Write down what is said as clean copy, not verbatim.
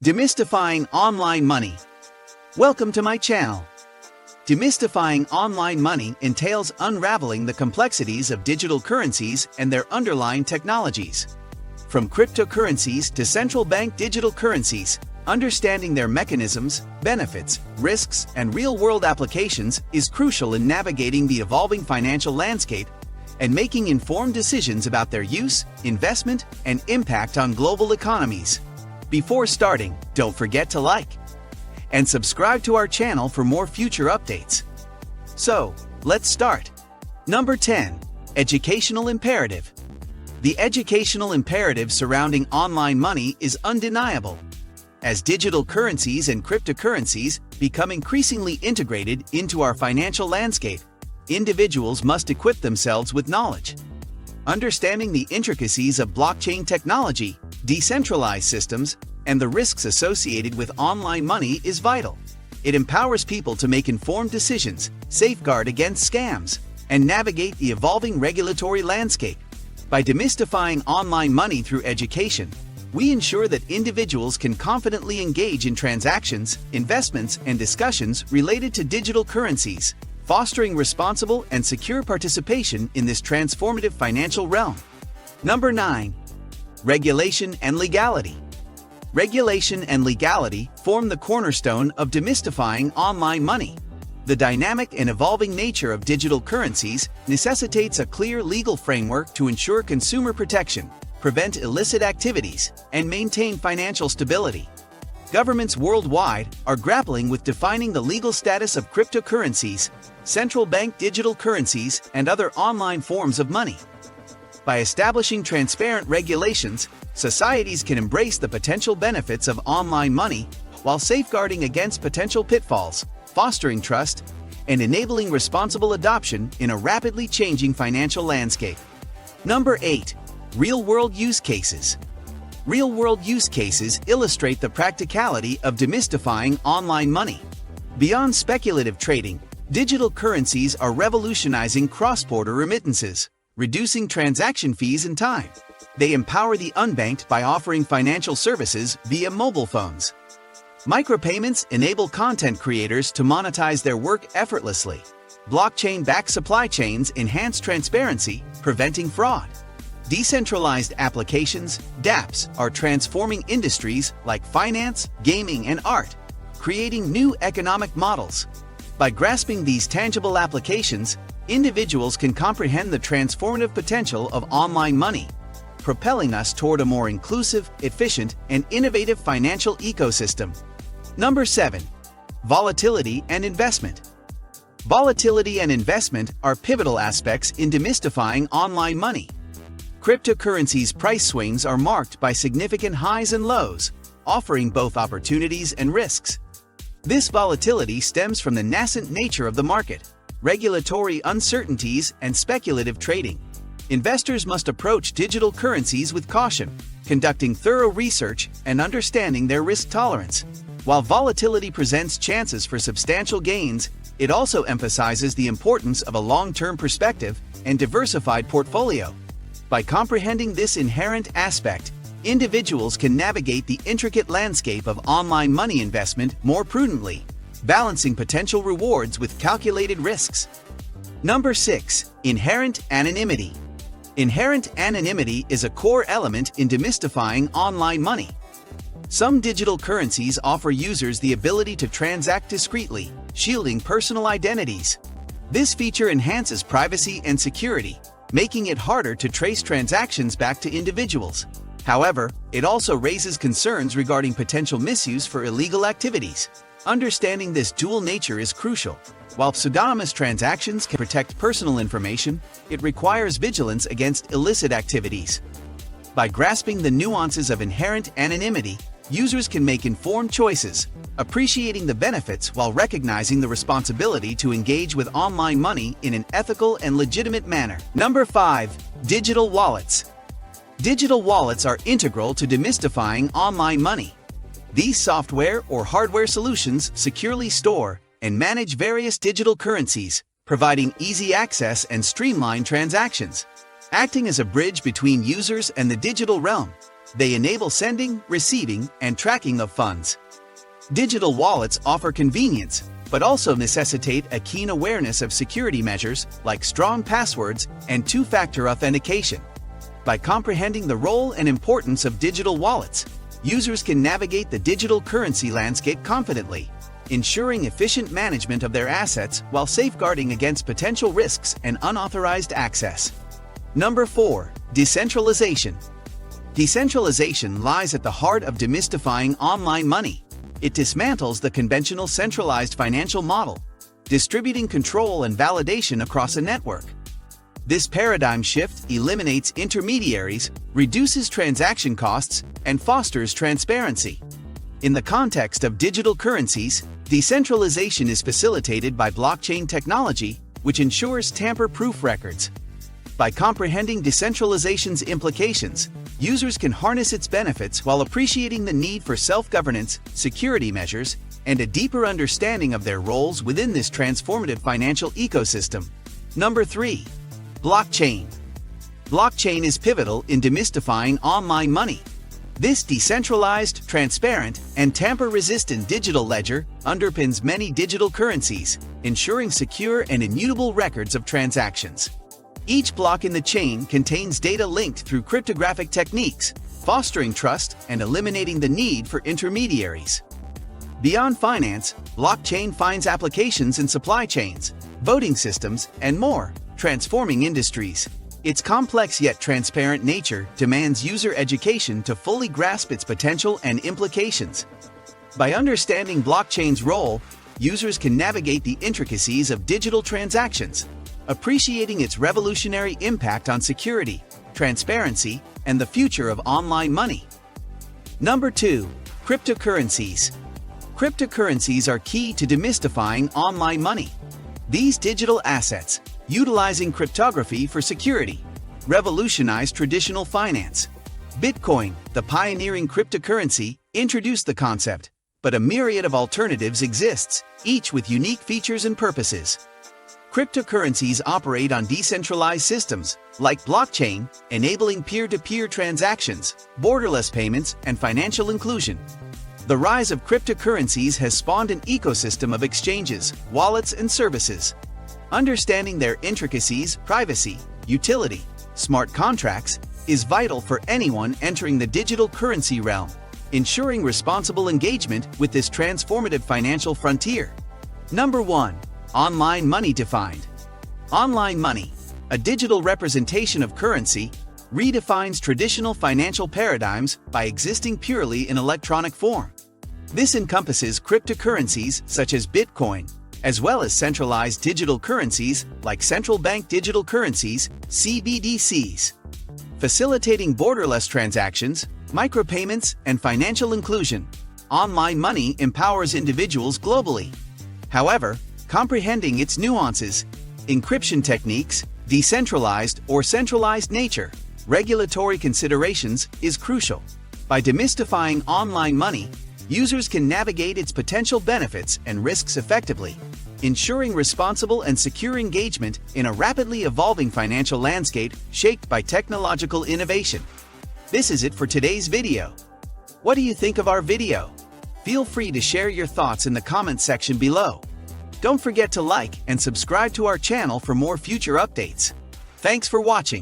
Demystifying online money. Welcome to my channel. Demystifying online money entails unraveling the complexities of digital currencies and their underlying technologies. From cryptocurrencies to central bank digital currencies, understanding their mechanisms, benefits, risks, and real-world applications is crucial in navigating the evolving financial landscape and making informed decisions about their use, investment, and impact on global economies. Before starting, don't forget to like and subscribe to our channel for more future updates. So, let's start. Number 10. Educational imperative. The educational imperative surrounding online money is undeniable. As digital currencies and cryptocurrencies become increasingly integrated into our financial landscape, individuals must equip themselves with knowledge. Understanding the intricacies of blockchain technology, decentralized systems, and the risks associated with online money is vital. It empowers people to make informed decisions, safeguard against scams, and navigate the evolving regulatory landscape. By demystifying online money through education, we ensure that individuals can confidently engage in transactions, investments, and discussions related to digital currencies, fostering responsible and secure participation in this transformative financial realm. Number 9. Regulation and legality. Regulation and legality form the cornerstone of demystifying online money. The dynamic and evolving nature of digital currencies necessitates a clear legal framework to ensure consumer protection, prevent illicit activities, and maintain financial stability. Governments worldwide are grappling with defining the legal status of cryptocurrencies, central bank digital currencies, and other online forms of money. By establishing transparent regulations, societies can embrace the potential benefits of online money while safeguarding against potential pitfalls, fostering trust, and enabling responsible adoption in a rapidly changing financial landscape. Number 8. Real-world use cases. Real-world use cases illustrate the practicality of demystifying online money. Beyond speculative trading, digital currencies are revolutionizing cross-border remittances, reducing transaction fees and time. They empower the unbanked by offering financial services via mobile phones. Micropayments enable content creators to monetize their work effortlessly. Blockchain-backed supply chains enhance transparency, preventing fraud. Decentralized applications, dApps, are transforming industries like finance, gaming, and art, creating new economic models. By grasping these tangible applications, individuals can comprehend the transformative potential of online money, propelling us toward a more inclusive, efficient, and innovative financial ecosystem. Number 7. Volatility and investment. Volatility and investment are pivotal aspects in demystifying online money. Cryptocurrencies' price swings are marked by significant highs and lows, offering both opportunities and risks. This volatility stems from the nascent nature of the market, regulatory uncertainties, and speculative trading. Investors must approach digital currencies with caution, conducting thorough research and understanding their risk tolerance. While volatility presents chances for substantial gains, it also emphasizes the importance of a long-term perspective and diversified portfolio. By comprehending this inherent aspect, individuals can navigate the intricate landscape of online money investment more prudently, balancing potential rewards with calculated risks. Number 6. Inherent anonymity. Inherent anonymity is a core element in demystifying online money. Some digital currencies offer users the ability to transact discreetly, shielding personal identities. This feature enhances privacy and security, making it harder to trace transactions back to individuals. However, it also raises concerns regarding potential misuse for illegal activities. Understanding this dual nature is crucial. While pseudonymous transactions can protect personal information, it requires vigilance against illicit activities. By grasping the nuances of inherent anonymity, users can make informed choices, appreciating the benefits while recognizing the responsibility to engage with online money in an ethical and legitimate manner. Number 5. Digital wallets. Digital wallets are integral to demystifying online money. These software or hardware solutions securely store and manage various digital currencies, providing easy access and streamlined transactions. Acting as a bridge between users and the digital realm, They enable sending, receiving, and tracking of funds. Digital wallets offer convenience, but also necessitate a keen awareness of security measures like strong passwords and two-factor authentication. By comprehending the role and importance of digital wallets, users can navigate the digital currency landscape confidently, ensuring efficient management of their assets while safeguarding against potential risks and unauthorized access. Number 4. Decentralization. Decentralization lies at the heart of demystifying online money. It dismantles the conventional centralized financial model, distributing control and validation across a network. This paradigm shift eliminates intermediaries, reduces transaction costs, and fosters transparency. In the context of digital currencies, decentralization is facilitated by blockchain technology, which ensures tamper-proof records. By comprehending decentralization's implications, users can harness its benefits while appreciating the need for self-governance, security measures, and a deeper understanding of their roles within this transformative financial ecosystem. Number 3. Blockchain. Blockchain is pivotal in demystifying online money. This decentralized, transparent, and tamper-resistant digital ledger underpins many digital currencies, ensuring secure and immutable records of transactions. Each block in the chain contains data linked through cryptographic techniques, fostering trust and eliminating the need for intermediaries. Beyond finance, blockchain finds applications in supply chains, voting systems, and more, transforming industries. Its complex yet transparent nature demands user education to fully grasp its potential and implications. By understanding blockchain's role, users can navigate the intricacies of digital transactions, appreciating its revolutionary impact on security, transparency, and the future of online money. Number 2. Cryptocurrencies. Cryptocurrencies are key to demystifying online money. These digital assets, utilizing cryptography for security, revolutionize traditional finance. Bitcoin, the pioneering cryptocurrency, introduced the concept, but a myriad of alternatives exists, each with unique features and purposes. Cryptocurrencies operate on decentralized systems, like blockchain, enabling peer-to-peer transactions, borderless payments, and financial inclusion. The rise of cryptocurrencies has spawned an ecosystem of exchanges, wallets, and services. Understanding their intricacies, privacy, utility, smart contracts, is vital for anyone entering the digital currency realm, ensuring responsible engagement with this transformative financial frontier. Number 1. Online money defined. Online money, a digital representation of currency, redefines traditional financial paradigms by existing purely in electronic form. This encompasses cryptocurrencies such as Bitcoin, as well as centralized digital currencies like central bank digital currencies, CBDCs. Facilitating borderless transactions, micropayments, and financial inclusion, online money empowers individuals globally. However, comprehending its nuances, encryption techniques, decentralized or centralized nature, regulatory considerations is crucial. By demystifying online money, users can navigate its potential benefits and risks effectively, ensuring responsible and secure engagement in a rapidly evolving financial landscape shaped by technological innovation. This is it for today's video. What do you think of our video? Feel free to share your thoughts in the comments section below. Don't forget to like and subscribe to our channel for more future updates. Thanks for watching.